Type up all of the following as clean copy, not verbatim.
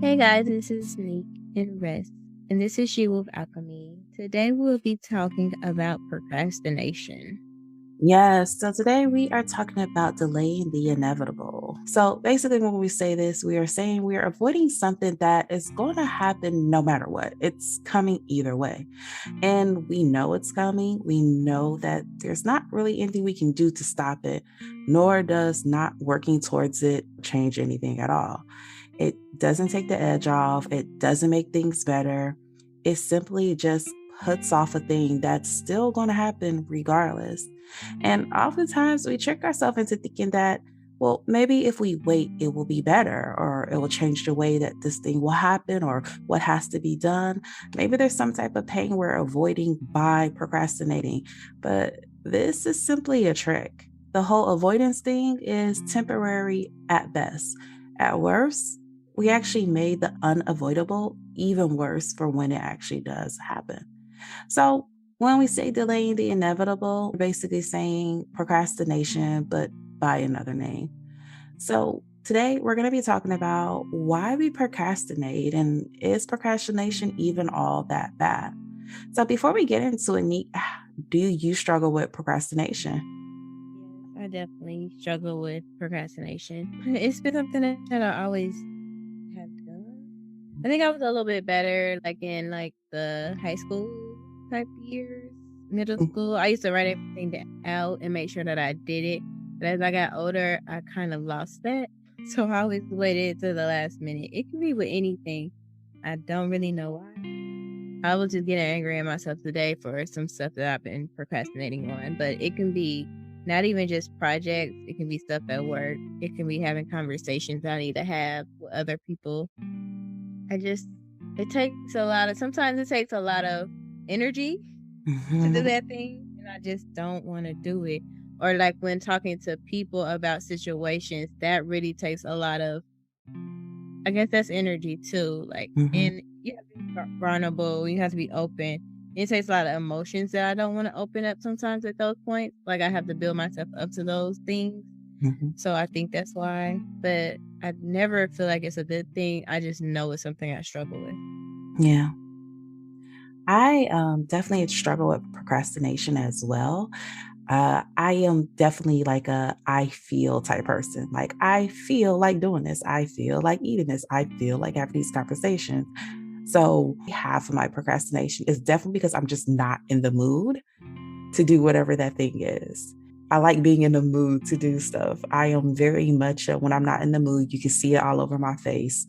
Hey guys, this is Neek and Rest, and this is You with Alchemy. Today we'll be talking about procrastination. Yes, so today we are talking about delaying the inevitable. So basically, when we say this, we are saying we are avoiding something that is going to happen no matter what. It's coming either way. And we know it's coming. We know that there's not really anything we can do to stop it, nor does not working towards it change anything at all. It doesn't take the edge off, it doesn't make things better. It simply just puts off a thing that's still going to happen regardless. And oftentimes we trick ourselves into thinking that, well, maybe if we wait, it will be better, or it will change the way that this thing will happen, or what has to be done. Maybe there's some type of pain we're avoiding by procrastinating, but this is simply a trick. The whole avoidance thing is temporary at best. At worst, we actually made the unavoidable even worse for when it actually does happen. So, when we say delaying the inevitable, we're basically saying procrastination, but by another name. So, today we're going to be talking about why we procrastinate and is procrastination even all that bad? So, before we get into it, Neat, do you struggle with procrastination? Yes, I definitely struggle with procrastination. It's been something that I always have done. I think I was a little bit better in the high school type years, middle school. I used to write everything out and make sure that I did it. But as I got older, I kind of lost that. So I always waited to the last minute. It can be with anything. I don't really know why. I was just getting angry at myself today for some stuff that I've been procrastinating on. But it can be not even just projects. It can be stuff at work. It can be having conversations I need to have with other people. It takes sometimes it takes a lot of energy to do Mhm. that thing, and I just don't want to do it. Or like when talking to people about situations, that really takes a lot of, I guess that's energy too. Mhm. And you have to be vulnerable, you have to be open. It takes a lot of emotions that I don't want to open up sometimes at those points. Like I have to build myself up to those things. Mhm. So I think that's why. But I never feel like it's a good thing. I just know it's something I struggle with. Yeah. I definitely struggle with procrastination as well. I am definitely like a I feel type person. Like, I feel like doing this. I feel like eating this. I feel like having these conversations. So, half of my procrastination is definitely because I'm just not in the mood to do whatever that thing is. I like being in the mood to do stuff. I am very much when I'm not in the mood, you can see it all over my face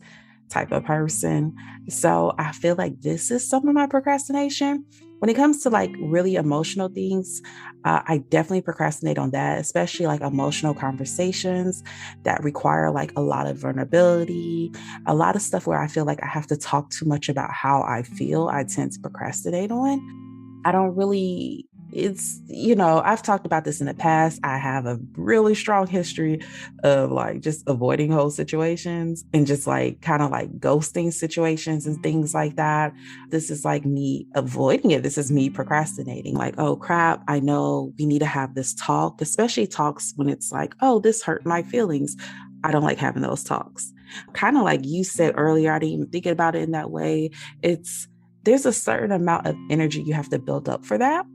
type of person. So I feel like this is some of my procrastination. When it comes to like really emotional things, I definitely procrastinate on that, especially like emotional conversations that require like a lot of vulnerability, a lot of stuff where I feel like I have to talk too much about how I feel. I tend to procrastinate on. I don't really, I've talked about this in the past. I have a really strong history of like just avoiding whole situations and just like kind of like ghosting situations and things like that. This is like me avoiding it. This is me procrastinating. Like, oh crap, I know we need to have this talk, especially talks when it's like, oh, this hurt my feelings. I don't like having those talks. Kind of like you said earlier, I didn't even think about it in that way. It's There's a certain amount of energy you have to build up for that.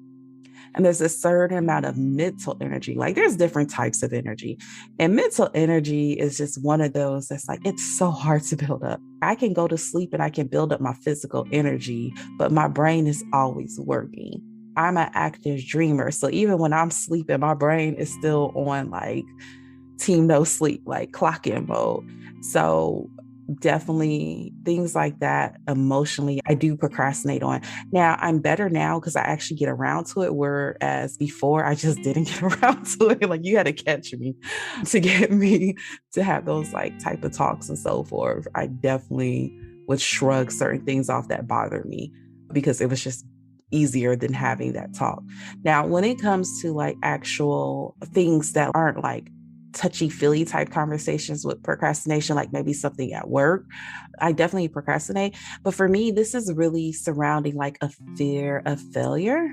And there's a certain amount of mental energy. Like, there's different types of energy. And mental energy is just one of those that's like, it's so hard to build up. I can go to sleep and I can build up my physical energy, but my brain is always working. I'm an active dreamer. So even when I'm sleeping, my brain is still on like team no sleep, like clock in mode. So definitely things like that emotionally, I do procrastinate on. Now I'm better now because I actually get around to it. Whereas before I just didn't get around to it. Like, you had to catch me to get me to have those like type of talks and so forth. I definitely would shrug certain things off that bother me because it was just easier than having that talk. Now, when it comes to like actual things that aren't like touchy feely type conversations with procrastination, like maybe something at work, I definitely procrastinate. But for me, this is really surrounding like a fear of failure.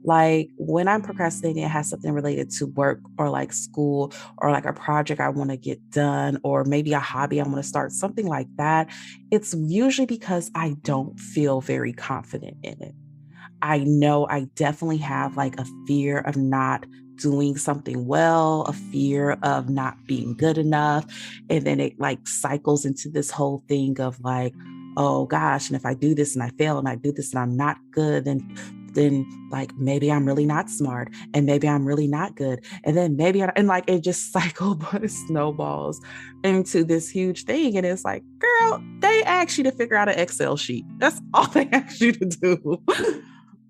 Like when I'm procrastinating, it has something related to work or like school or like a project I want to get done, or maybe a hobby I want to start, something like that. It's usually because I don't feel very confident in it. I know I definitely have like a fear of not doing something well, a fear of not being good enough. And then it like cycles into this whole thing of like, oh gosh, and if I do this and I fail and I do this and I'm not good, then like maybe I'm really not smart and maybe I'm really not good. And then and like it just cycle but it snowballs into this huge thing. And it's like, girl, they asked you to figure out an Excel sheet. That's all they asked you to do.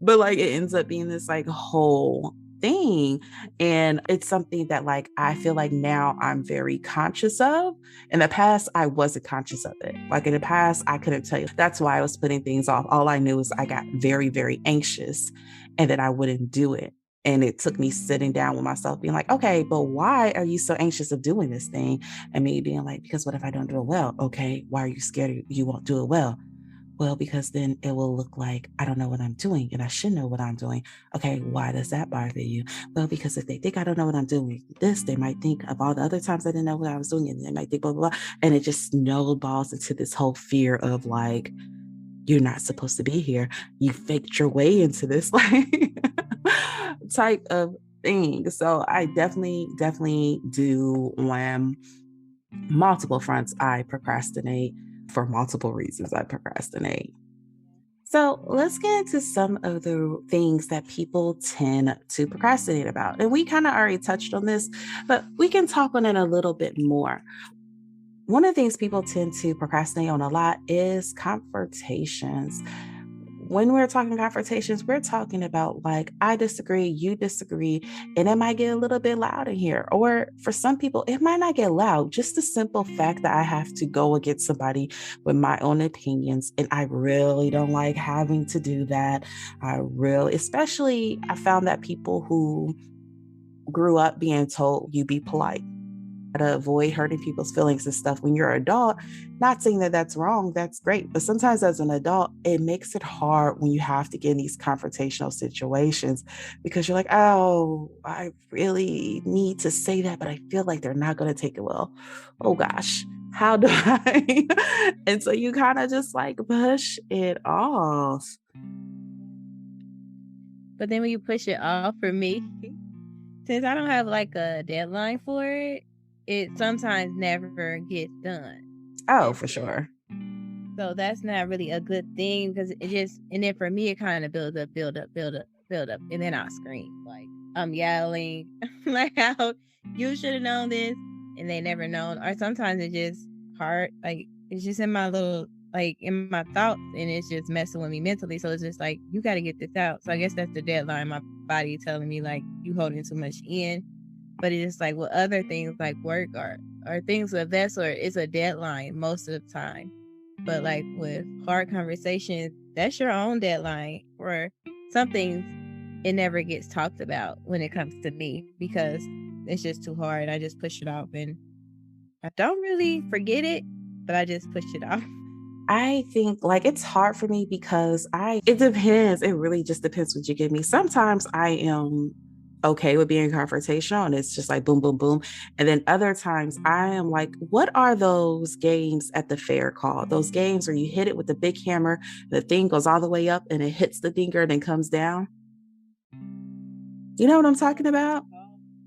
But like it ends up being this like whole thing. And it's something that like I feel like now I'm very conscious of. In the past, I wasn't conscious of it. Like in the past, I couldn't tell you. That's why I was putting things off. All I knew is I got very, very anxious and then I wouldn't do it. And it took me sitting down with myself, being like, okay, but why are you so anxious of doing this thing? And me being like, because what if I don't do it well? Okay, why are you scared you won't do it well? Well, because then it will look like I don't know what I'm doing and I should know what I'm doing. Okay, why does that bother you? Well, because if they think I don't know what I'm doing, this, they might think of all the other times I didn't know what I was doing, and they might think blah, blah, blah. And it just snowballs into this whole fear of like, you're not supposed to be here. You faked your way into this like type of thing. So I definitely do when multiple fronts, I procrastinate for multiple reasons. I procrastinate. So let's get into some of the things that people tend to procrastinate about. And we kind of already touched on this, but we can talk on it a little bit more. One of the things people tend to procrastinate on a lot is confrontations. When we're talking confrontations, we're talking about like, I disagree, you disagree, and it might get a little bit loud in here. Or for some people, it might not get loud. Just the simple fact that I have to go against somebody with my own opinions. And I really don't like having to do that. Especially, I found that people who grew up being told you be polite, to avoid hurting people's feelings and stuff when you're an adult. Not saying that that's wrong, that's great. But sometimes as an adult, it makes it hard when you have to get in these confrontational situations because you're like, oh, I really need to say that, but I feel like they're not going to take it well. Oh gosh, how do I? And so you kind of just like push it off. But then when you push it off for me, since I don't have like a deadline for it, it sometimes never gets done. Oh, for Instead. sure. So that's not really a good thing because it just, and then for me, it kind of builds up, build up, build up, build up. And then I'll scream like I'm yelling, like how you should have known this and they never known. Or sometimes it's just hard, like it's just in my little, like in my thoughts and it's just messing with me mentally. So it's just like, you got to get this out. So I guess that's the deadline. My body telling me like you holding too much in. But it's like with other things like work or things of that sort, it's a deadline most of the time. But like with hard conversations, that's your own deadline. Or some things, it never gets talked about when it comes to me because it's just too hard. I just push it off and I don't really forget it, but I just push it off. I think like it's hard for me because it depends. It really just depends what you give me. Sometimes I am okay with being confrontational and it's just like boom, boom, boom. And then other times I am like, what are those games at the fair called? Those games where you hit it with the big hammer, the thing goes all the way up and it hits the finger and then comes down. You know what I'm talking about?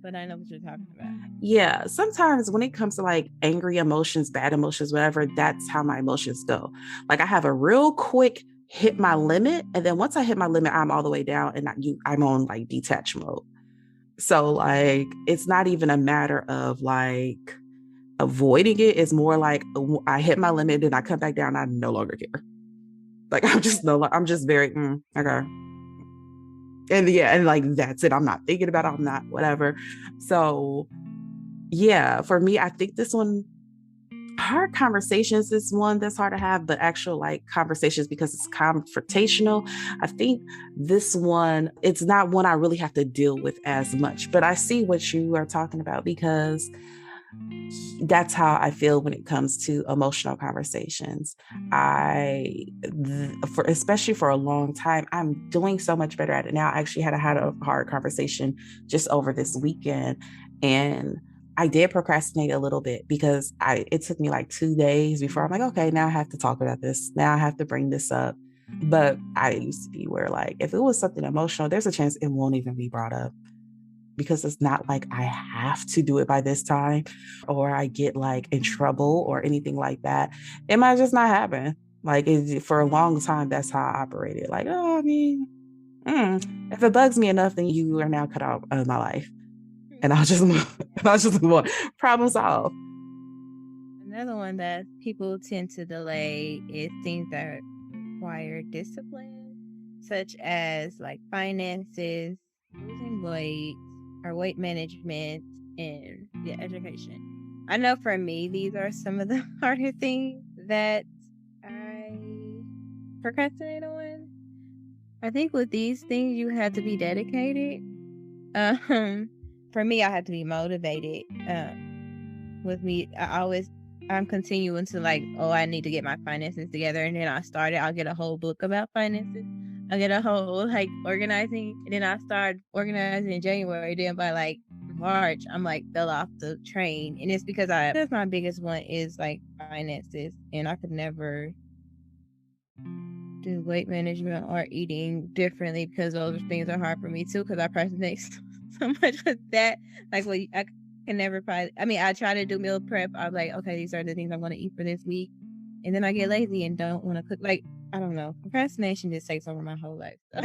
But I know what you're talking about. Yeah, sometimes when it comes to like angry emotions, bad emotions, whatever, that's how my emotions go. Like I have a real quick hit my limit, and then once I hit my limit, I'm all the way down, and I'm on like detach mode. So like it's not even a matter of like avoiding it. It's more like I hit my limit, and I come back down. I no longer care. Like I'm just no, I'm just very okay. And yeah, and like that's it. I'm not thinking about it. I'm not whatever. So yeah, for me, I think this one, hard conversations is one that's hard to have, but actual like conversations because it's confrontational. I think this one, it's not one I really have to deal with as much, but I see what you are talking about because That's how I feel when it comes to emotional conversations. For especially for a long time, I'm doing so much better at it now. I actually had a hard conversation just over this weekend, and I did procrastinate a little bit because it took me like 2 days before I'm like, okay, now I have to talk about this. Now I have to bring this up. But I used to be where like if it was something emotional, there's a chance it won't even be brought up because it's not like I have to do it by this time or I get like in trouble or anything like that. It might just not happen. Like for a long time, that's how I operated. Like, oh, I mean, if it bugs me enough, then you are now cut out of my life, and I'll just move. I'll just move on. Problem solved. Another one that people tend to delay is things that require discipline, such as like finances, losing weight, or weight management, and education. I know for me, these are some of the harder things that I procrastinate on. I think with these things, you have to be dedicated. Um, for me, I have to be motivated. With me, I'm continuing to like, oh, I need to get my finances together, and then I'll get a whole book about finances. I'll get a whole like organizing, and then I start organizing in January. Then by like March, I'm like fell off the train, and it's because that's my biggest one is like finances, and I could never do weight management or eating differently because those things are hard for me too because I procrastinate so much with that. Like, well, I can never I try to do meal prep. I'm like, okay, these are the things I'm going to eat for this week. And then I get lazy and don't want to cook. Like, I don't know. Procrastination just takes over my whole life. So.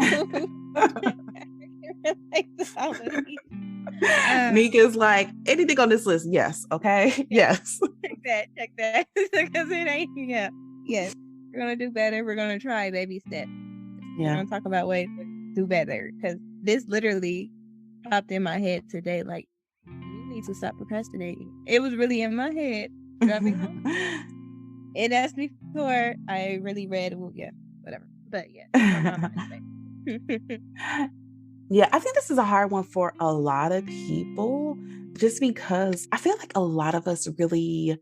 Nika's like, anything on this list? Yes. Okay. Yes. Check that. Because it ain't, yeah. Yes. We're going to do better. We're going to try baby steps. Yeah. We're going to talk about ways to do better. Because this literally popped in my head today. Like, you need to stop procrastinating. It was really in my head. It asked me before I really read. Well, yeah, whatever. But yeah. Yeah, I think this is a hard one for a lot of people just because I feel like a lot of us really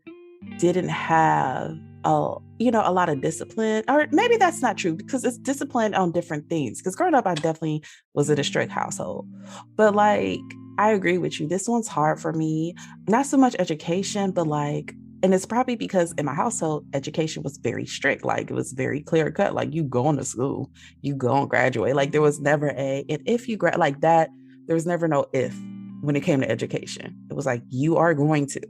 didn't have a lot of discipline, or maybe that's not true because it's discipline on different things. Because growing up, I definitely was in a strict household, but like, I agree with you. This one's hard for me, not so much education, but like, and it's probably because in my household, education was very strict. Like it was very clear cut. Like you go to school, you go and graduate. Like there was never and if you like that, there was never no if when it came to education. It was like, you are going to.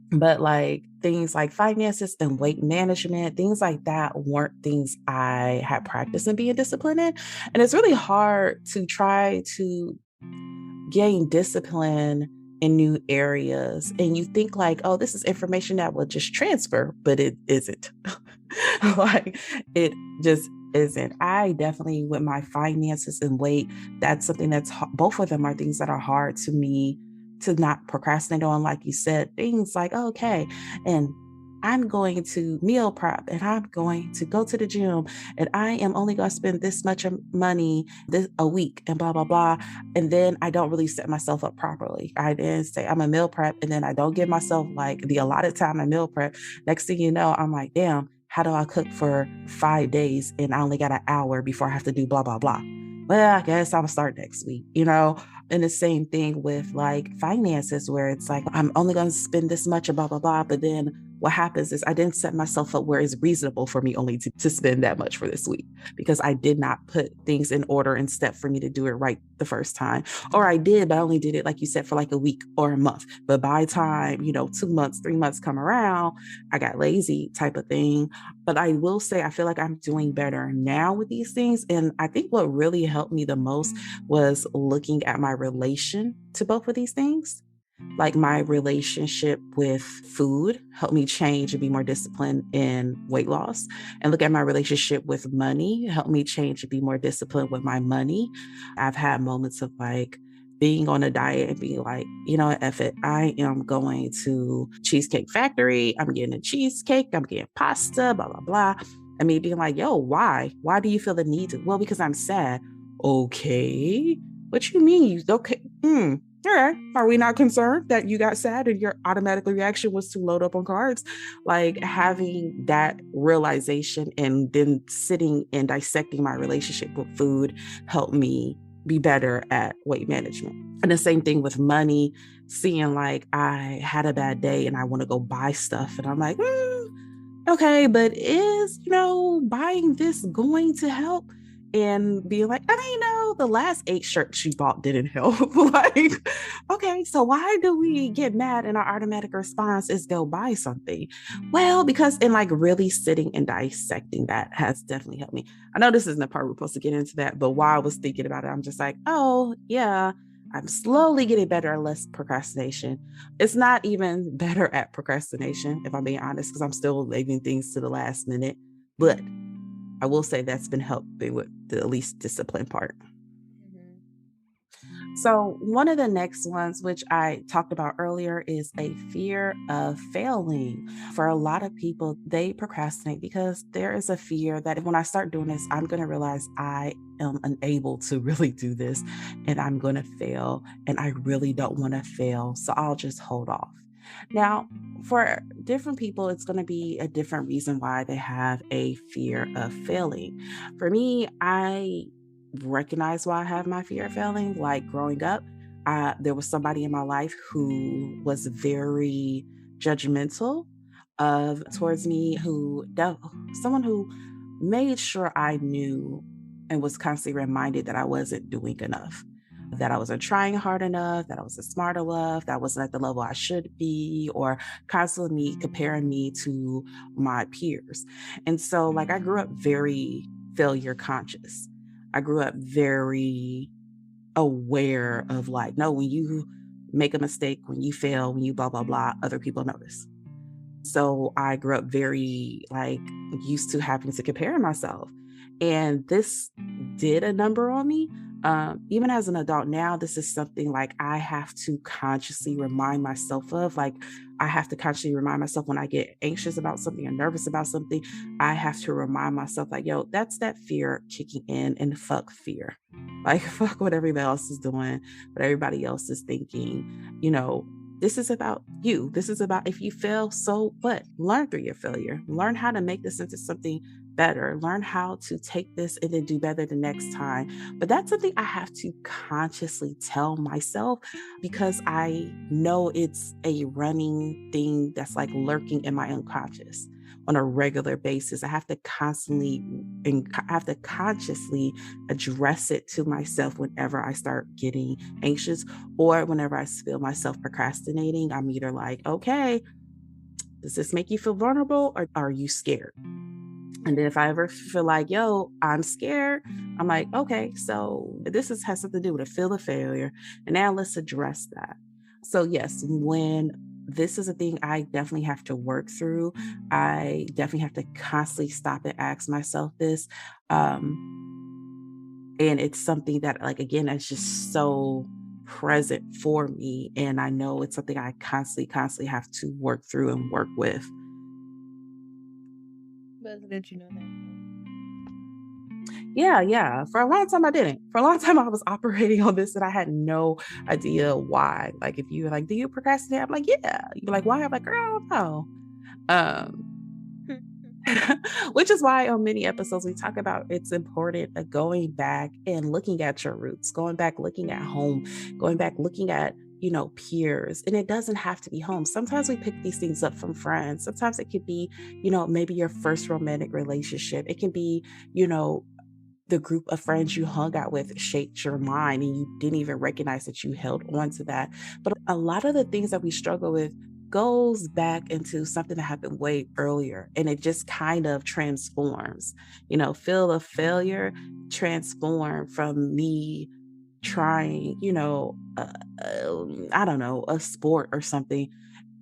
But like things like finances and weight management, things like that weren't things I had practiced in being disciplined in. And it's really hard to try to gain discipline in new areas. And you think like, oh, this is information that will just transfer, but it isn't. Like it just isn't. I definitely, with my finances and weight, that's something that's both of them are things that are hard to me to not procrastinate on. Like you said, things like, okay, and I'm going to meal prep and I'm going to go to the gym and I am only going to spend this much money this a week and blah, blah, blah. And then I don't really set myself up properly. I then say I'm a meal prep and then I don't give myself like the allotted time I meal prep. Next thing you know, I'm like, damn, how do I cook for 5 days and I only got an hour before I have to do blah, blah, blah. Well, I guess I'll start next week, And the same thing with like finances, where it's like, I'm only going to spend this much and blah, blah, blah. But then what happens is I didn't set myself up where it's reasonable for me only to spend that much for this week because I did not put things in order and step for me to do it right the first time. Or I did, but I only did it, like you said, for like a week or a month. But by the time, 2 months, 3 months come around, I got lazy type of thing. But I will say, I feel like I'm doing better now with these things. And I think what really helped me the most was looking at my relation to both of these things. Like my relationship with food helped me change and be more disciplined in weight loss. And look at my relationship with money, helped me change and be more disciplined with my money. I've had moments of like being on a diet and being like, F it, I am going to Cheesecake Factory. I'm getting a cheesecake. I'm getting pasta, blah, blah, blah. And me being like, yo, why? Why do you feel the need to? Well, because I'm sad. Okay. What you mean? Okay. Okay. Are we not concerned that you got sad and your automatic reaction was to load up on cards? Like having that realization and then sitting and dissecting my relationship with food helped me be better at weight management. And the same thing with money, seeing like I had a bad day and I want to go buy stuff. And I'm like, okay, but is, buying this going to help? And being like, I mean, no, the last 8 shirts you bought didn't help. Like, okay, so why do we get mad and our automatic response is go buy something? Well, because in like really sitting and dissecting that has definitely helped me. I know this isn't the part we're supposed to get into that, but while I was thinking about it, I'm just like, oh, yeah, I'm slowly getting better at less procrastination. It's not even better at procrastination, if I'm being honest, because I'm still leaving things to the last minute. But I will say that's been helping with the least discipline part. Mhm. So, one of the next ones, which I talked about earlier, is a fear of failing. For a lot of people, they procrastinate because there is a fear that when I start doing this, I'm going to realize I am unable to really do this and I'm going to fail. And I really don't want to fail. So, I'll just hold off. Now, for different people, it's going to be a different reason why they have a fear of failing. For me, I recognize why I have my fear of failing. Like growing up, there was somebody in my life who was very judgmental of towards me, someone who made sure I knew and was constantly reminded that I wasn't doing enough, that I wasn't trying hard enough, that I wasn't smart enough, that I wasn't at the level I should be, or constantly comparing me to my peers. And so, like, I grew up very failure conscious. I grew up very aware of like, no, when you make a mistake, when you fail, when you blah, blah, blah, other people notice. So I grew up very like used to having to compare myself. And this did a number on me. Even as an adult now, this is something like I have to consciously remind myself of. Like, I have to consciously remind myself when I get anxious about something or nervous about something, I have to remind myself, like, yo, that's that fear kicking in and fuck fear. Like, fuck what everybody else is doing, what everybody else is thinking. This is about you. This is about if you fail, so what? Learn through your failure. Learn how to make this into something better. Learn how to take this and then do better the next time. But that's something I have to consciously tell myself because I know it's a running thing that's like lurking in my unconscious on a regular basis. I have to constantly and I have to consciously address it to myself whenever I start getting anxious or whenever I feel myself procrastinating. I'm either like, okay, does this make you feel vulnerable or are you scared? And then if I ever feel like, yo, I'm scared, I'm like, okay, so has something to do with a feel of failure. And now let's address that. So yes, when this is a thing I definitely have to work through, I definitely have to constantly stop and ask myself this. And it's something that, like, again, that's just so present for me. And I know it's something I constantly have to work through and work with. But it's good you know that, though. Yeah, yeah. For a long time, I didn't. For a long time, I was operating on this and I had no idea why. Like, if you were like, do you procrastinate? I'm like, yeah. You're like, why? I'm like, girl, no. Um, which is why on many episodes we talk about it's important going back and looking at your roots, going back, looking at home, going back, looking at peers. And it doesn't have to be home. Sometimes we pick these things up from friends. Sometimes it could be, maybe your first romantic relationship. It can be, the group of friends you hung out with shaped your mind and you didn't even recognize that you held on to that. But a lot of the things that we struggle with goes back into something that happened way earlier and it just kind of transforms. Feel of failure transform from me trying, I don't know, a sport or something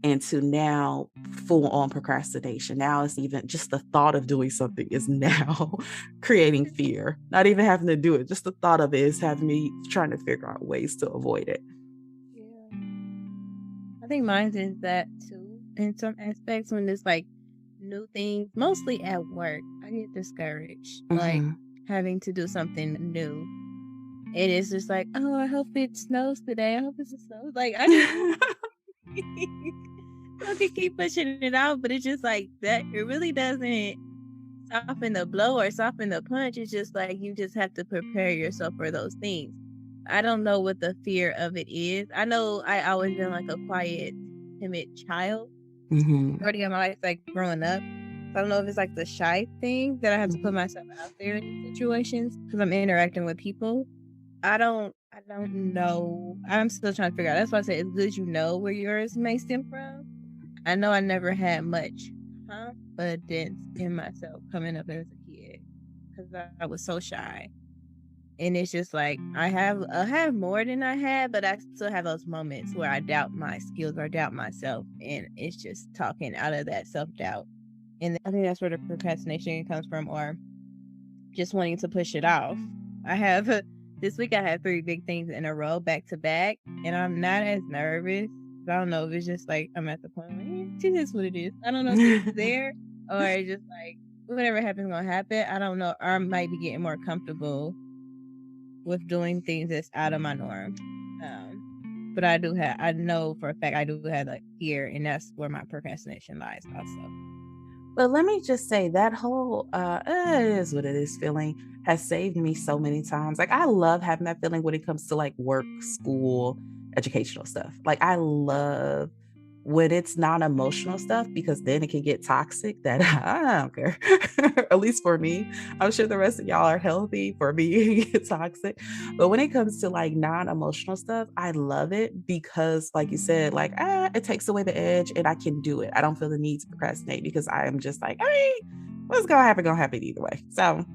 into now full on procrastination. Now it's even just the thought of doing something is now creating fear. Not even having to do it, just the thought of it is having me trying to figure out ways to avoid it. Yeah. I think mine is that too in some aspects when it's like new things, mostly at work. I get discouraged, like Mhm. having to do something new. And it's just like, "Oh, I hope it snows today. I hope it snows." Like, I just I can keep pushing it out, but it's just like that it really doesn't soften the blow or soften the punch. It's just like you just have to prepare yourself for those things. I don't know what the fear of it is. I know I always been like a quiet, timid child. Mhm. Majority of my life, like growing up. So I don't know if it's like the shy thing that I have to put Mhm. myself out there in these situations because I'm interacting with people. I don't know. I'm still trying to figure out. That's why I say it's good you know where yours may stem from. I know I never had much confidence in myself coming up as a kid because I was so shy. And it's just like I have more than I had, but I still have those moments where I doubt my skills or doubt myself, and it's just talking out of that self doubt. And I think that's where the procrastination comes from, or just wanting to push it off. I have this week I had 3 big things in a row back to back, and I'm not as nervous. I don't know if it's just like I'm at the point like, it is what it is. I don't know if it's there or it's just like whatever happens gonna happen. I don't know. Or I might be getting more comfortable with doing things that's out of my norm. Um, but I know for a fact I do have like fear, and that's where my procrastination lies also. But let me just say that whole it is what it is feeling has saved me so many times. Like I love having that feeling when it comes to like work, school, educational stuff. Like I love when it's non-emotional stuff because then it can get toxic that I don't care. At least for me. I'm sure the rest of y'all are healthy. For me, it gets toxic. But when it comes to like non-emotional stuff, I love it because like you said, like it takes away the edge and I can do it. I don't feel the need to procrastinate because I am just like, hey, what's gonna happen either way. So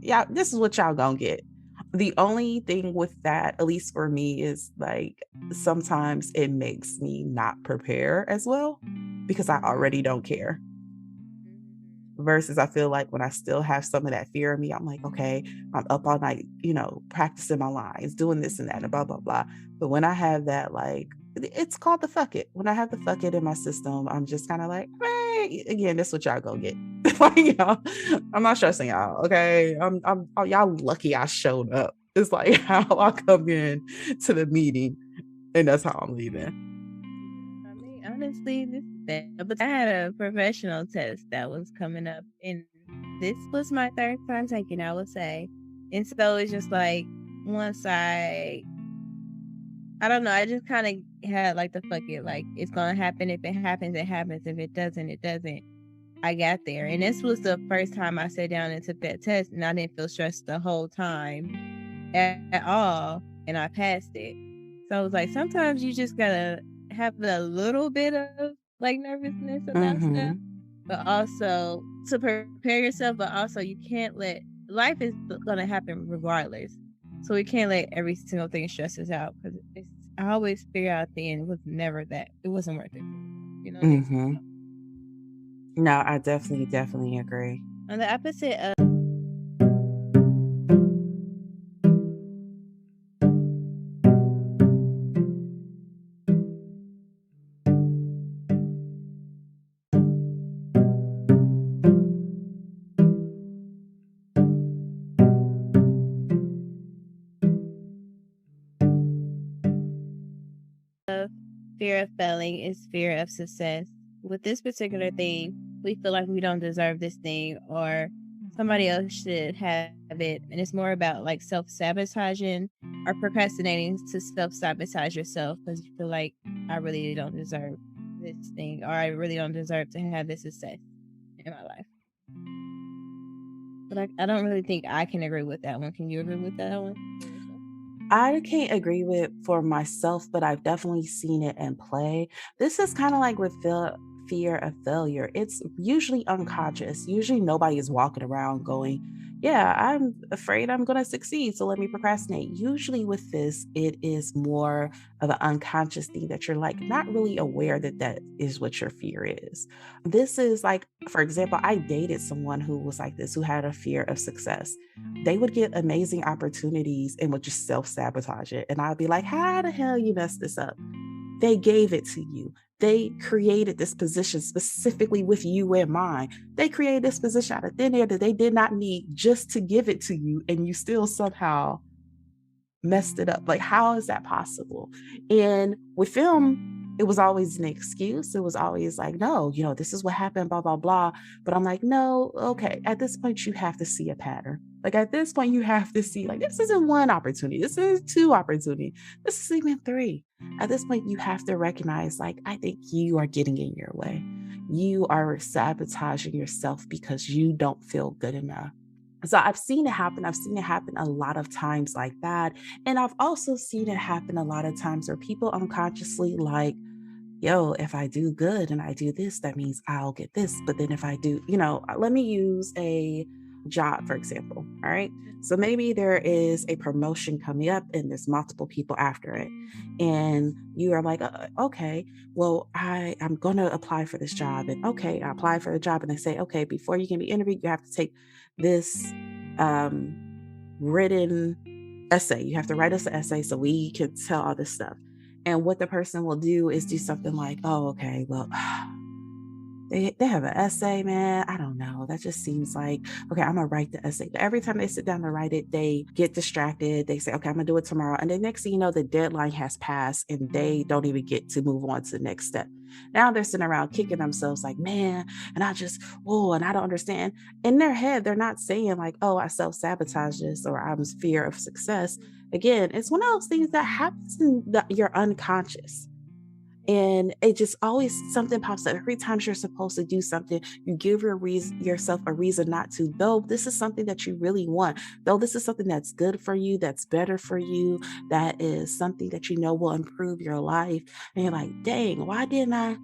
yeah, this is what y'all gonna get. The only thing with that, at least for me, is like sometimes it makes me not prepare as well because I already don't care. Mhm. Versus I feel like when I still have some of that fear in me, I'm like, okay, I'm up all night, practicing my lines, doing this and that, and blah, blah, blah. But when I have that, like, it's called the fuck it. When I have the fuck it in my system, I'm just kind of like, hey, again, this what y'all go get. Like, I'm not stressing y'all. Okay. Y'all lucky I showed up. It's like how I come in to the meeting and that's how I'm leaving. Yeah, I mean, honestly, this is bad. But I had a professional test that was coming up, and this was my third time taking, I would say. And so it's just like once I don't know, I just kind of had like the fuck it, like it's gonna happen. If it happens, it happens. If it doesn't, it doesn't. I got there, and this was the first time I sat down and took that test, and I didn't feel stressed the whole time at all, and I passed it. So I was like, sometimes you just gotta have a little bit of like nervousness about stuff, Hmm. but also to prepare yourself, but also you can't let life is gonna happen regardless. So we can't let every single thing stress us out because it's I always figure out at the end it was never that it wasn't worth it for me. You know what I mean? Hmm. No, I definitely agree. On the opposite of fear of failing is fear of success. With this particular thing, we feel like we don't deserve this thing or somebody else should have it. And it's more about like self sabotaging or procrastinating to self sabotage yourself because you feel like I really don't deserve this thing or I really don't deserve to have this success in my life. But I don't really think I can agree with that one. Can you agree with that one for yourself? I can't agree with for myself, but I've definitely seen it in play. This is kind of like with fear of failure. It's usually unconscious. Usually nobody is walking around going, yeah, I'm afraid I'm going to succeed. So let me procrastinate. Usually with this, it is more of an unconscious thing that you're like not really aware that that is what your fear is. This is like, for example, I dated someone who was like this, who had a fear of success. They would get amazing opportunities and would just self-sabotage it. And I'd be like, how the hell you messed this up? They gave it to you. They created this position specifically with you in mind. They created this position out of thin air that they did not need just to give it to you. And you still somehow messed it up. Like, how is that possible? And with film, it was always an excuse. It was always like, no, this is what happened, blah, blah, blah. But I'm like, no, okay. At this point, you have to see a pattern. Like, at this point, you have to see, like, this isn't one opportunity. This is two opportunity. This is even three. At this point, you have to recognize, like, I think you are getting in your way. You are sabotaging yourself because you don't feel good enough. So I've seen it happen. I've seen it happen a lot of times like that. And I've also seen it happen a lot of times where people unconsciously like, yo, if I do good and I do this, that means I'll get this. But then if I do, let me use a job, for example. All right. So maybe there is a promotion coming up and there's multiple people after it. And you are like, okay, well, I'm going to apply for this job. And okay, I apply for the job and they say, okay, before you can be interviewed, you have to take this um, written essay. You have to write us an essay so we can tell all this stuff. And what the person will do is do something like, oh, okay, well, they have an essay, man. I don't know. That just seems like, okay, I'm gonna write the essay. But every time they sit down to write it, they get distracted. They say, okay, I'm gonna do it tomorrow. And the next thing you know, the deadline has passed and they don't even get to move on to the next step. Now they're sitting around kicking themselves like, man, and and I don't understand. In their head, they're not saying like, oh, I self-sabotage this or I'm fear of success. Again, it's one of those things that happens in your unconscious. And it just always something pops up every time you're supposed to do something. You give yourself a reason not to, though this is something that you really want, though this is something that's good for you, that's better for you, that is something that you know will improve your life. And you're like, dang, why didn't I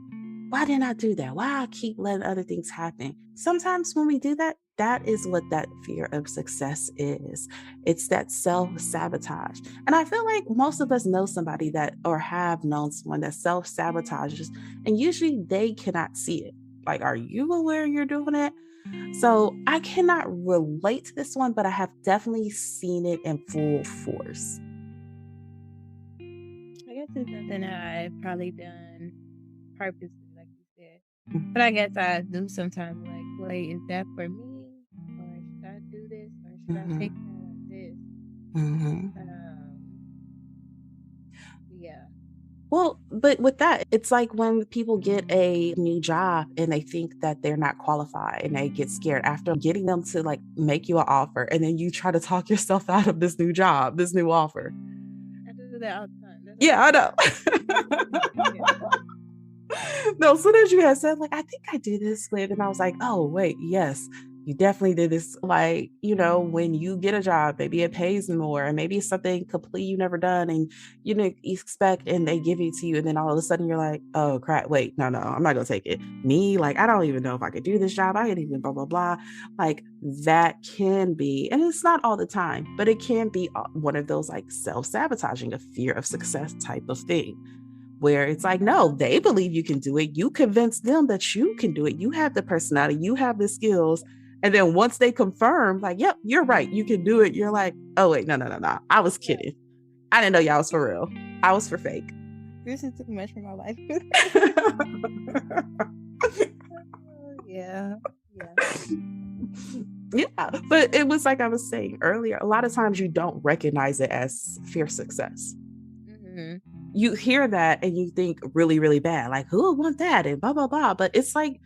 do that? Why I keep letting other things happen? Sometimes when we do that, that is what that fear of success is. It's that self sabotage. And I feel like most of us know somebody that, or have known someone that self sabotages, and usually they cannot see it. Like, are you aware you're doing it? So I cannot relate to this one, but I have definitely seen it in full force. I guess it's something that I've probably done purposely, like you said. But I Mhm, guess I do sometimes like, wait, is that for me? Or should I do this? Or should I take mhm, that on this? mhm. Um, yeah. Well, but with that, it's like when people get a new job and they think that they're not qualified and they get scared after getting them to like make you an offer and then you try to talk yourself out of this new job, this new offer. I do that all the time. That's why I Yeah, I said know. yeah. No, as soon as you had said, like, I think I did this with, and I was like, oh, wait, yes, you definitely did this. Like, when you get a job, maybe it pays more, and maybe it's something completely you never done and you didn't expect, and they give it to you. And then all of a sudden you're like, oh, crap, wait, no, I'm not going to take it. Me, like, I don't even know if I could do this job. I could even blah, blah, blah. Like, that can be, and it's not all the time, but it can be one of those like self sabotaging, a fear of success type of thing where it's like, no, they believe you can do it. You convince them that you can do it. You have the personality, you have the skills. And then once they confirm, like, yep, you're right, you can do it. You're like, oh, wait, no, no, no, no. I was Yeah. kidding. I didn't know y'all was for real. I was for fake. This is too much for my life. Yeah. Yeah. Yeah. But it was like I was saying earlier, a lot of times you don't recognize it as fear success. Hmm. You hear that and you think really, really bad, like, who would want that? And blah, blah, blah. But it's like,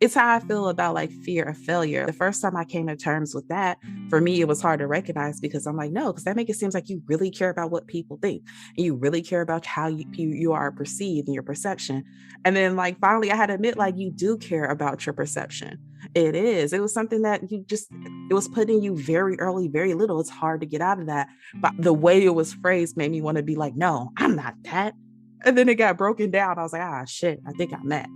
it's how I feel about like fear of failure. The first time I came to terms with that, for me, it was hard to recognize because I'm like, no, because that makes it seem like you really care about what people think and you really care about how you are perceived and your perception. And then like finally I had to admit, like, you do care about your perception. It is. It was something that it was putting you very early, very little. It's hard to get out of that. But the way it was phrased made me want to be like, no, I'm not that. And then it got broken down. I was like, ah, shit, I think I'm that.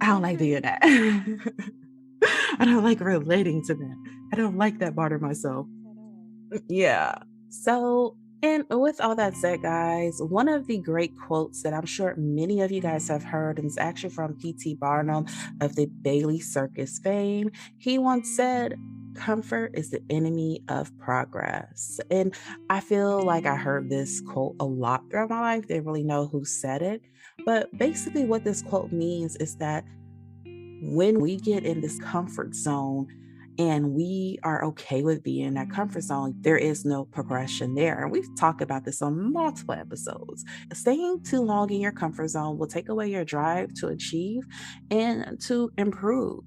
I don't like doing that. I don't like relating to that. I don't like that part of myself. At all. Yeah. So, and with all that said, guys, one of the great quotes that I'm sure many of you guys have heard, and it's actually from P.T. Barnum of the Bailey Circus fame. He once said, comfort is the enemy of progress. And I feel like I heard this quote a lot throughout my life. Didn't really know who said it. But basically, what this quote means is that when we get in this comfort zone, and we are okay with being in that comfort zone, there is no progression there. And we've talked about this on multiple episodes. Staying too long in your comfort zone will take away your drive to achieve and to improve.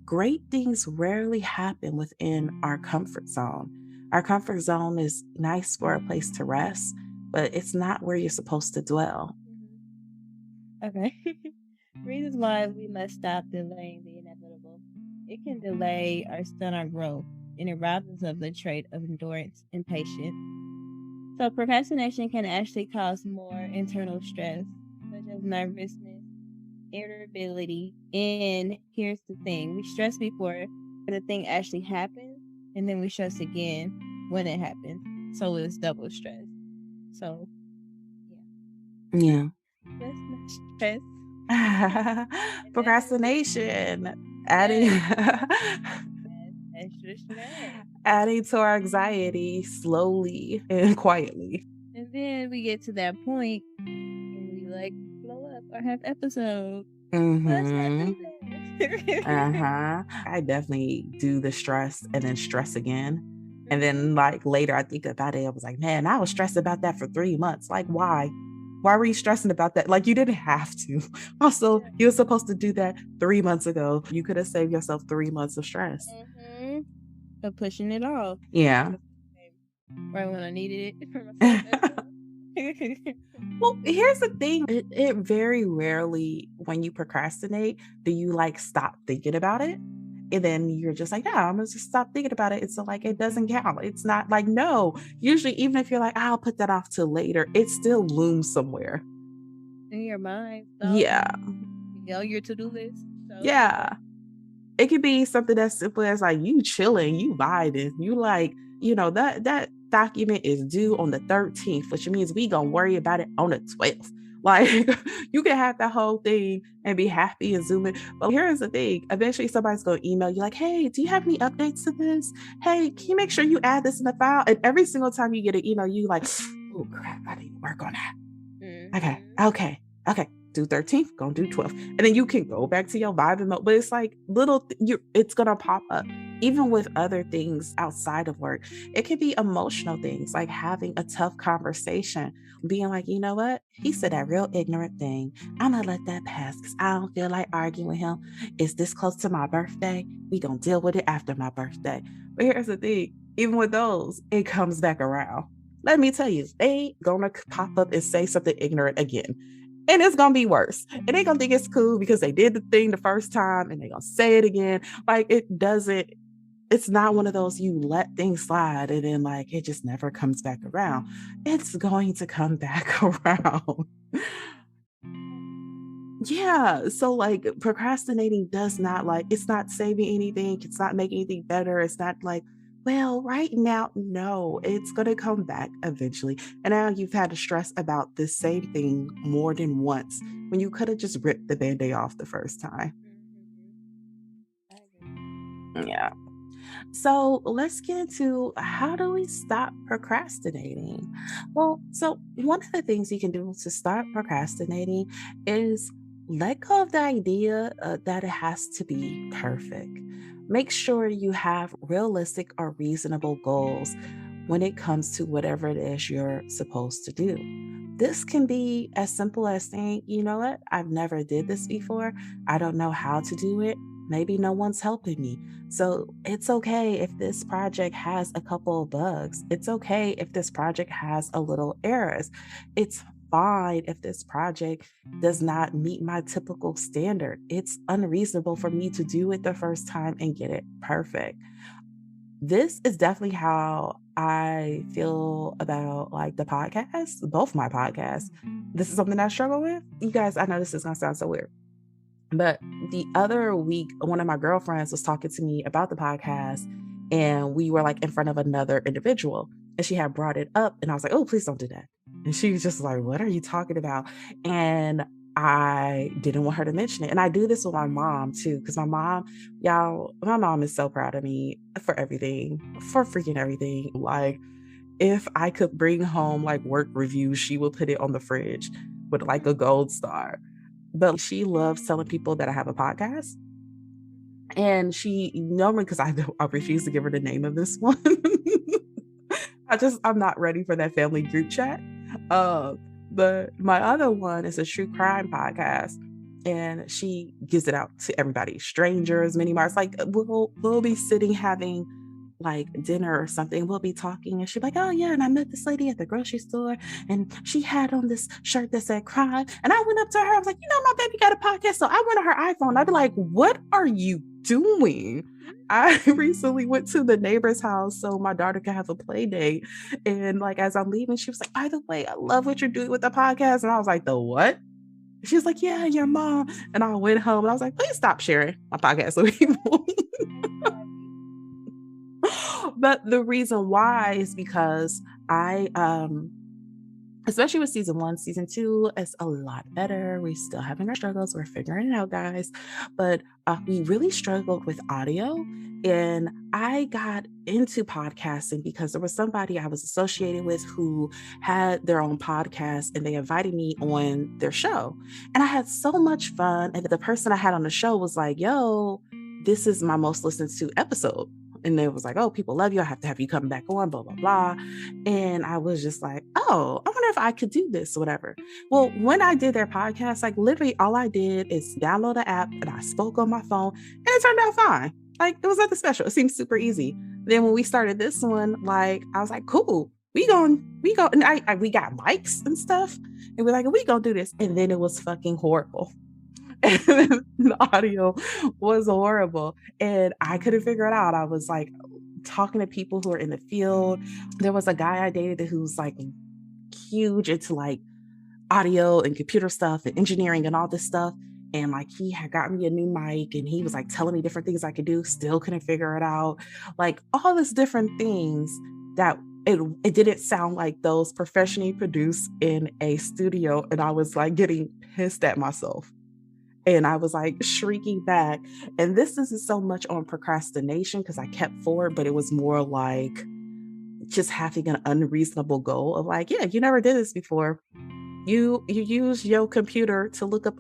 Great things rarely happen within our comfort zone. Our comfort zone is nice for a place to rest, but it's not where you're supposed to dwell. Mhm. Okay. Reasons why we must stop delaying the inevitable. It can delay or stun our growth, and it robs us of the trait of endurance and patience. So procrastination can actually cause more internal stress, such as nervousness, irritability, and here's the thing: we stress before the thing actually happens, and then we stress again when it happens. So it's double stress. So yeah, Yeah. let's not stress, and adding Procrastination, adding yes, that's extra stress. adding to our anxiety slowly and quietly. And then we get to that point and we like blow up or have episodes. Let's not Mhm. do that. Uh-huh. I definitely do the stress and then stress again. And Mhm. then like later I think about it, I was like, man, I was stressed about that for 3 months. Like, why? Why were you stressing about that? Like you didn't have to. Also, Yeah. you were supposed to do that 3 months ago. You could have saved yourself 3 months of stress. Mhm. But pushing it off. Yeah. Right when I needed it for myself as well. Well, here's the thing. It very rarely, when you procrastinate, do you like stop thinking about it. And then you're just like, yeah, I'm gonna just stop thinking about it. It's so like it doesn't count. It's not like, no. Usually, even if you're like, I'll put that off till later, it still looms somewhere. In your mind, thoughts, Yeah. your to-do list. So yeah. Yeah. It could be something as simple as like you chilling, you vibing, you like, that document is due on the 13th, which means we gonna worry about it on the 12th. Like you can have the whole thing and be happy and zoom in. But here's the thing. Eventually somebody's gonna email you like, hey, do you have any updates to this? Hey, can you make sure you add this in the file? And every single time you get an email, you like, oh crap, I need to work on that. Okay, Mhm. okay, okay. Do 13th, gonna do 12th. And then you can go back to your vibing mode. But it's like it's gonna pop up. Even with other things outside of work, it can be emotional things like having a tough conversation, being like, you know what? He said that real ignorant thing. I'm gonna let that pass because I don't feel like arguing with him. It's this close to my birthday. We gonna deal with it after my birthday. But here's the thing, even with those, it comes back around. Let me tell you, they gonna pop up and say something ignorant again. And it's gonna be worse. And they gonna think it's cool because they did the thing the first time and they gonna say it again. Like it's not one of those you let things slide and then like it just never comes back around. It's going to come back around. Yeah. So like procrastinating does not like it's not saving anything, it's not making anything better. It's not like, well, right now, no, it's gonna come back eventually. And now you've had to stress about this same thing more than once when you could have just ripped the band-aid off the first time. Mhm. I agree. Yeah. So let's get into how do we stop procrastinating? Well, so one of the things you can do to start procrastinating is let go of the idea that it has to be perfect. Make sure you have realistic or reasonable goals when it comes to whatever it is you're supposed to do. This can be as simple as saying, you know what, I've never did this before. I don't know how to do it. Maybe no one's helping me. So it's okay if this project has a couple of bugs. It's okay if this project has a little errors. It's fine if this project does not meet my typical standard. It's unreasonable for me to do it the first time and get it perfect. This is definitely how I feel about like the podcast, both my podcasts. This is something I struggle with. You guys, I know this is gonna sound so weird. But the other week, one of my girlfriends was talking to me about the podcast, and we were like in front of another individual, and she had brought it up, and I was like, "Oh, please don't do that." And she was just like, "What are you talking about?" And I didn't want her to mention it. And I do this with my mom too, because my mom is so proud of me for everything, for freaking everything. Like, if I could bring home like work reviews, she would put it on the fridge with like a gold star. But she loves telling people that I have a podcast. And she normally, because I refuse to give her the name of this one. I'm not ready for that family group chat. Uh, but my other one is a true crime podcast, and she gives it out to everybody, strangers, mini marts. Like we'll be sitting having like dinner or something. We'll be talking, and she'll be like, "Oh yeah, and I met this lady at the grocery store, and she had on this shirt that said crime." And I went up to her. I was like, "You know, my baby got a podcast." So I went on her iPhone. I'd be like, "What are you doing?" I recently went to the neighbor's house so my daughter could have a play date. And like as I'm leaving, she was like, "By the way, I love what you're doing with the podcast." And I was like, "The what?" She was like, "Yeah, your mom." And I went home and I was like, "Please stop sharing my podcast with people." But the reason why is because I especially with season one, season two is a lot better. We still having our struggles. We're figuring it out, guys. But we really struggled with audio. And I got into podcasting because there was somebody I was associated with who had their own podcast and they invited me on their show. And I had so much fun. And the person I had on the show was like, "Yo, this is my most listened to episode." And it was like, "Oh, people love you. I have to have you come back on, blah, blah, blah." And I was just like, "Oh, I wonder if I could do this or whatever." Well, when I did their podcast, like literally all I did is download the app and I spoke on my phone and it turned out fine. Like it was nothing special. It seemed super easy. Then when we started this one, like I was like, "Cool, we go. And we got mics and stuff. And we're like, "We gonna do this." And then it was fucking horrible. And the audio was horrible. And I couldn't figure it out. I was like talking to people who are in the field. There was a guy I dated who's like huge into like audio and computer stuff and engineering and all this stuff. And like he had gotten me a new mic and he was like telling me different things I could do, still couldn't figure it out. Like all these different things that it didn't sound like those professionally produced in a studio. And I was like getting pissed at myself. And I was like shrieking back. And this isn't so much on procrastination because I kept forward, but it was more like just having an unreasonable goal of like, "Yeah, you never did this before. You use your computer to look up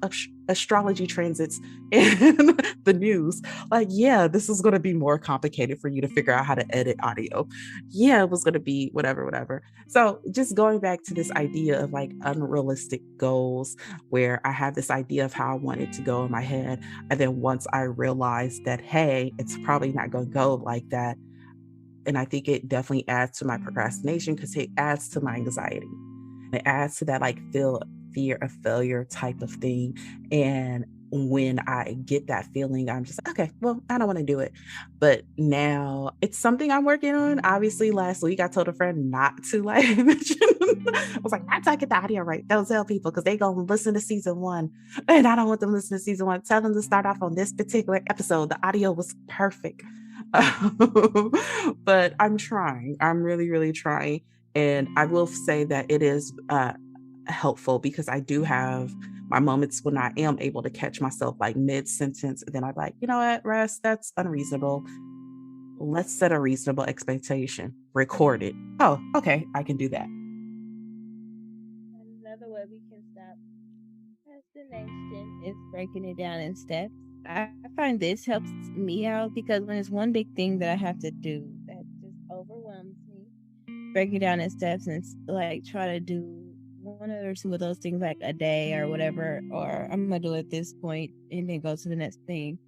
astrology transits and the news. Like, yeah, this is going to be more complicated for you to figure out how to edit audio. Yeah, it was going to be whatever, whatever." So just going back to this idea of like unrealistic goals, where I have this idea of how I want it to go in my head. And then once I realized that, hey, it's probably not going to go like that. And I think it definitely adds to my procrastination because it adds to my anxiety. It adds to that like fear of failure type of thing. And when I get that feeling, I'm just like, "Okay, well, I don't want to do it." But now it's something I'm working on. Obviously, last week I told a friend not to like mention. I was like, "Not to get the audio right. Don't tell people because they gonna listen to season one. And I don't want them to listen to season one. Tell them to start off on this particular episode. The audio was perfect." But I'm trying. I'm really, really trying. And I will say that it is helpful because I do have my moments when I am able to catch myself like mid sentence. And then I'm like, "You know what, Russ, that's unreasonable. Let's set a reasonable expectation. Record it. Oh, okay, I can do that." Another way we can stop procrastination is breaking it down in steps. I find this helps me out because when it's one big thing that I have to do that just overwhelms me, break it down in steps and like try to do one or two of those things like a day or whatever, or I'm gonna do it at this point and then go to the next thing,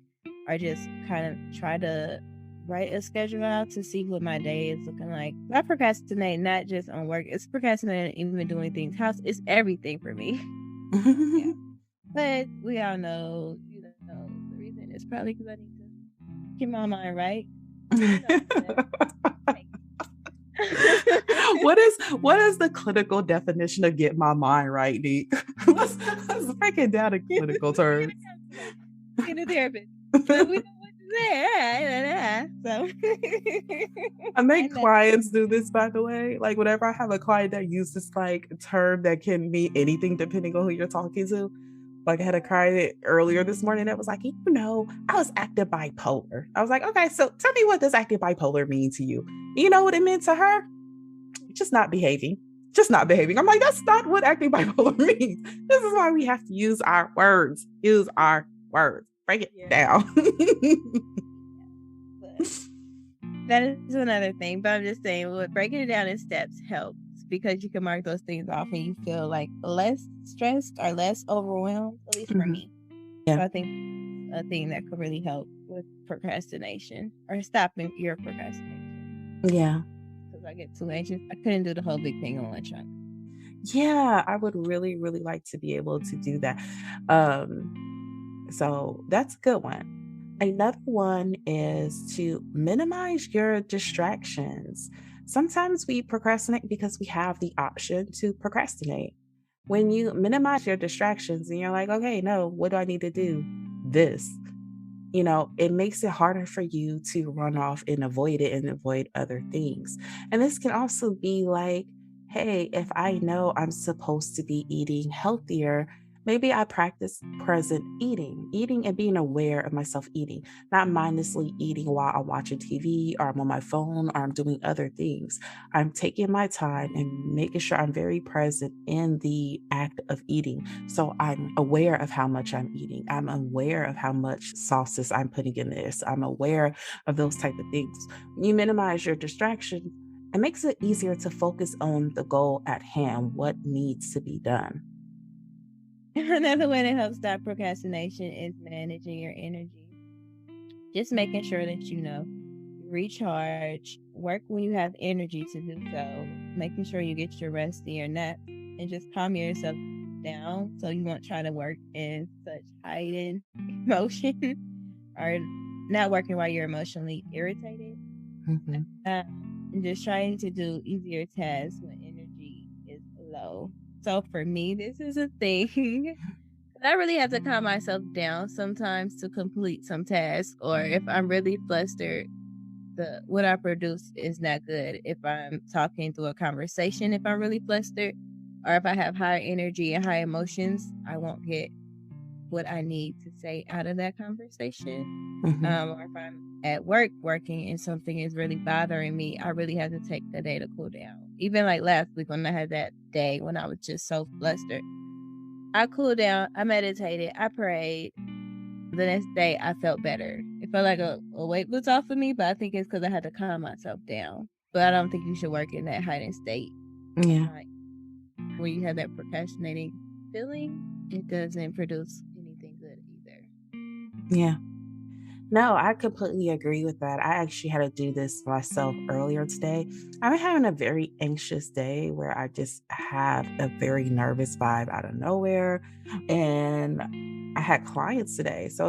or just kind of try to write a schedule out to see what my day is looking like. I procrastinate not just on work; it's procrastinating even doing things. House is everything for me. Yeah, but we all know, the reason is probably because I need to keep my mind right. What is the clinical definition of "get my mind right," Neek? Let's break it down in clinical terms. Get a therapist. So we know what to say. So I make clients do this, by the way. Like whenever I have a client that uses like a term that can mean anything depending on who you're talking to. Like I had a client earlier this morning that was like, "I was active bipolar." I was like, "Okay, so tell me, what does active bipolar mean to you?" You know what it meant to her? Just not behaving. Just not behaving. I'm like, "That's not what active bipolar means." This is why we have to use our words. Use our words. break it Yeah. down. Yeah. But that is another thing. But I'm just saying, well, breaking it down in steps helps because you can mark those things off and you feel like less stressed or less overwhelmed, at least for Mhm. me. Yeah. So I think a thing that could really help with procrastination or stopping your procrastination. Yeah. Because I get too anxious. I couldn't do the whole big thing on one shot. Yeah, I would really, really like to be able to do that. Um, so that's a good one. Another one is to minimize your distractions. Sometimes we procrastinate because we have the option to procrastinate. When you minimize your distractions and you're like, okay, no, what do I need to do? This. It makes it harder for you to run off and avoid it and avoid other things. And this can also be like, hey, if I know I'm supposed to be eating healthier, maybe I practice present eating and being aware of myself eating, not mindlessly eating while I'm watching TV or I'm on my phone or I'm doing other things. I'm taking my time and making sure I'm very present in the act of eating. So I'm aware of how much I'm eating. I'm aware of how much sauces I'm putting in this. I'm aware of those type of things. When you minimize your distraction, it makes it easier to focus on the goal at hand, what needs to be done. Another way to help stop procrastination is managing your energy. Just making sure that recharge, work when you have energy to do so, making sure you get your rest and your naps, and just calm yourself down so you won't try to work in such heightened emotion or not working while you're emotionally irritated. Mhm. And just trying to do easier tasks when energy is low. So for me, this is a thing. I really have to calm myself down sometimes to complete some tasks, or if I'm really flustered, the what I produce is not good. If I'm talking through a conversation, if I'm really flustered, or if I have high energy and high emotions, I won't get what I need to say out of that conversation. Mhm. Or if I'm at work working and something is really bothering me, I really have to take the day to cool down. Even like last week when I had that day when I was just so flustered, I cooled down, I meditated, I prayed. The next day, I felt better. It felt like a weight was off of me, but I think it's because I had to calm myself down. But I don't think you should work in that heightened state of Yeah. mind where you have that procrastinating feeling. It doesn't produce anything good either. Yeah. No, I completely agree with that. I actually had to do this myself earlier today. I've been having a very anxious day where I just have a very nervous vibe out of nowhere. And I had clients today. So it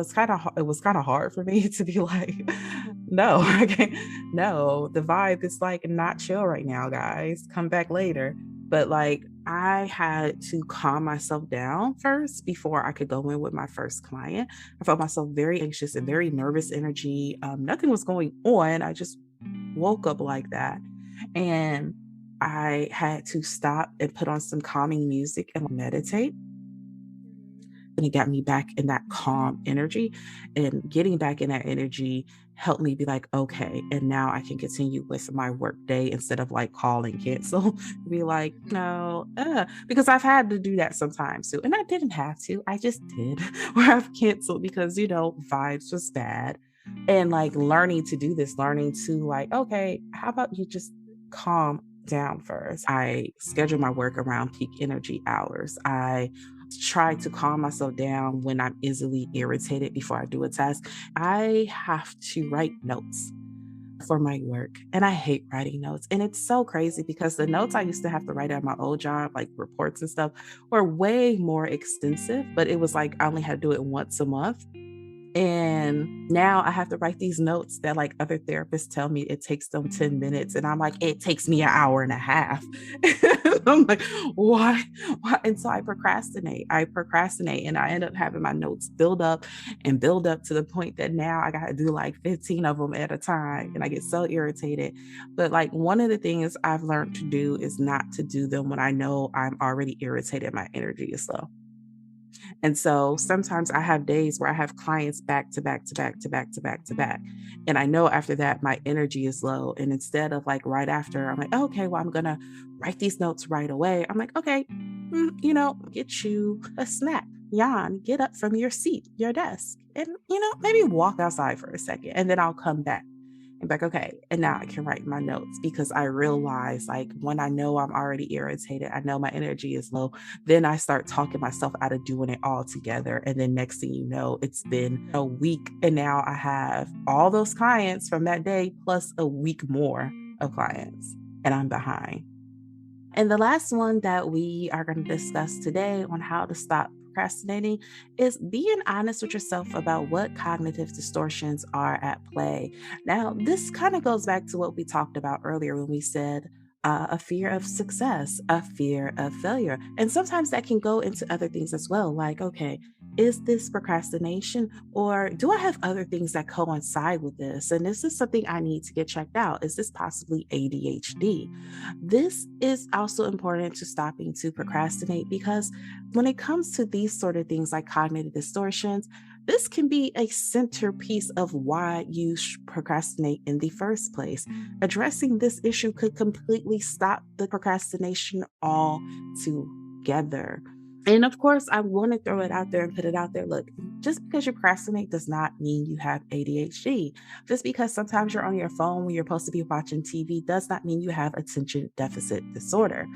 was kind of hard for me to be like, no, I can't. No, the vibe is like not chill right now, guys. Come back later. But like I had to calm myself down first before I could go in with my first client. I felt myself very anxious and very nervous energy. Nothing was going on. I just woke up like that. And I had to stop and put on some calming music and meditate. Mhm. And it got me back in that calm energy. And getting back in that energy helped me be like, okay, and now I can continue with my work day instead of like call and cancel. Be like, Mhm. no, because I've had to do that sometimes too. And I didn't have to, I just did, where I've canceled because, vibes was bad. And like learning to do this, learning to like, okay, how about you just calm down first? I schedule my work around peak energy hours. I try to calm myself down when I'm easily irritated before I do a task. I have to write notes for my work, and I hate writing notes. And it's so crazy because the notes I used to have to write at my old job, like reports and stuff, were way more extensive, but it was like I only had to do it once a month. And now I have to write these notes that like other therapists tell me it takes them 10 minutes. And I'm like, it takes me an hour and a half. I'm like, why? Why? And so I procrastinate. I procrastinate and I end up having my notes build up to the point that now I got to do like 15 of them at a time. And I get so irritated. But like one of the things I've learned to do is not to do them when I know I'm already irritated. My energy is low. And so sometimes I have days where I have clients back to back to back to back to back to back. And I know after that, my energy is low. And instead of like right after, I'm like, okay, well, I'm going to write these notes right away. I'm like, okay, get you a snack. yawn, get up from your seat, your desk, and, maybe walk outside for a second. And then I'll come back and be like, okay, and now I can write my notes because I realize like when I know I'm already irritated, I know my energy is low, then I start talking myself out of doing it all together. And then next thing you know, it's been a week. And now I have all those clients from that day plus a week more of clients, and I'm behind. And the last one that we are going to discuss today on how to stop procrastinating is being honest with yourself about what cognitive distortions are at play. Now, this kind of goes back to what we talked about earlier when we said a fear of success, a fear of failure. And sometimes that can go into other things as well. Like, okay, is this procrastination or do I have other things that coincide with this? And is this something I need to get checked out? Is this possibly ADHD? This is also important to stopping to procrastinate because when it comes to these sort of things like cognitive distortions, this can be a centerpiece of why you procrastinate in the first place. Addressing this issue could completely stop the procrastination altogether. And of course, I want to throw it out there and put it out there. Look, just because you procrastinate does not mean you have ADHD. Just because sometimes you're on your phone when you're supposed to be watching TV does not mean you have attention deficit disorder.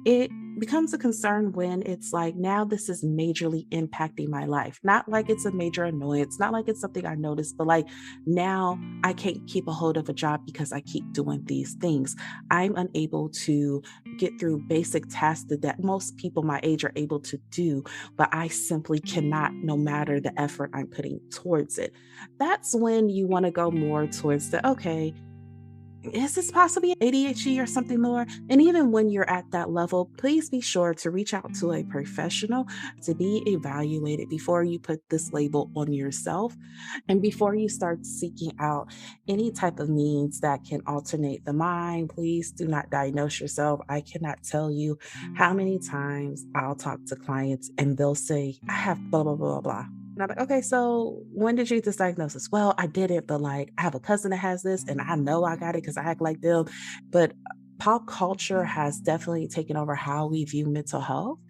It becomes a concern when it's like, now this is majorly impacting my life. Not like it's a major annoyance, not like it's something I noticed, but like now I can't keep a hold of a job because I keep doing these things. I'm unable to get through basic tasks that most people my age are able to do, but I simply cannot, no matter the effort I'm putting towards it. That's when you want to go more towards the, okay, is this possibly ADHD or something more? And even when you're at that level, please be sure to reach out to a professional to be evaluated before you put this label on yourself and before you start seeking out any type of means that can alternate the mind. Please do not diagnose yourself. I cannot tell you how many times I'll talk to clients and they'll say, I have blah, blah, blah, blah. And I'm like, okay, so when did you get this diagnosis? Well, I did it, but like I have a cousin that has this and I know I got it because I act like them. But pop culture has definitely taken over how we view mental health.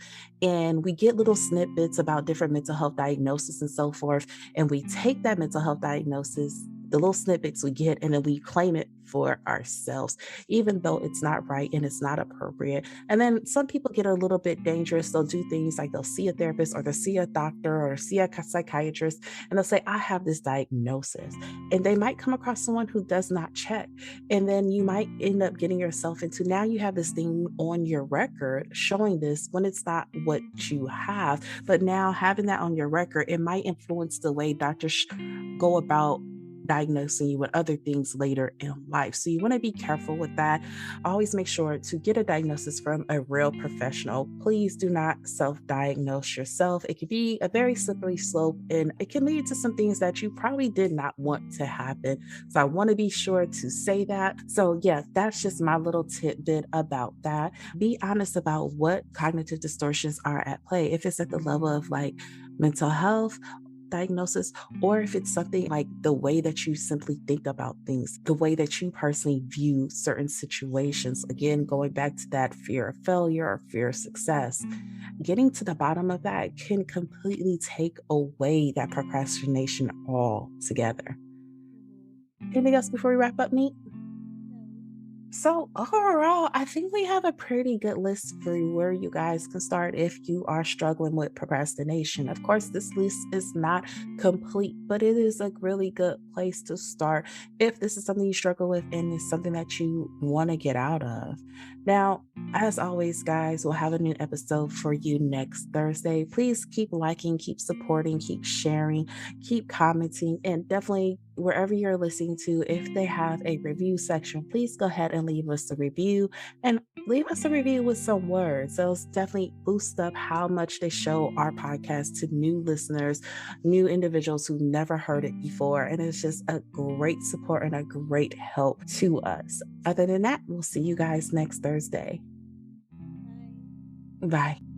And we get little snippets about different mental health diagnoses and so forth. And we take that mental health diagnosis, the little snippets we get, and then we claim it for ourselves, even though it's not right and it's not appropriate. And then some people get a little bit dangerous. They'll do things like they'll see a therapist or they'll see a doctor or see a psychiatrist and they'll say, I have this diagnosis. And they might come across someone who does not check. And then you might end up getting yourself into now you have this thing on your record showing this when it's not what you have. But now having that on your record, it might influence the way doctors go about diagnosing you with other things later in life. So you want to be careful with that. Always make sure to get a diagnosis from a real professional. Please do not self-diagnose yourself. It can be a very slippery slope and it can lead to some things that you probably did not want to happen. So I want to be sure to say that. So yeah, that's just my little tidbit about that. Be honest about what cognitive distortions are at play. If it's at the level of like mental health diagnosis, or if it's something like the way that you simply think about things, the way that you personally view certain situations. Again, going back to that fear of failure or fear of success, getting to the bottom of that can completely take away that procrastination altogether. Mhm. Anything else before we wrap up, Neat? No. So overall, I think we have a pretty good list for where you guys can start if you are struggling with procrastination. Of course, this list is not complete, but it is a really good place to start if this is something you struggle with and it's something that you want to get out of. Now, as always, guys, we'll have a new episode for you next Thursday. Please keep liking, keep supporting, keep sharing, keep commenting, and definitely wherever you're listening to, if they have a review section, please go ahead and leave us a review and leave us a review with some words. Those definitely boost up how much they show our podcast to new listeners, new individuals who never heard it before. And it's just a great support and a great help to us. Other than that, we'll see you guys next Thursday. Bye. Bye.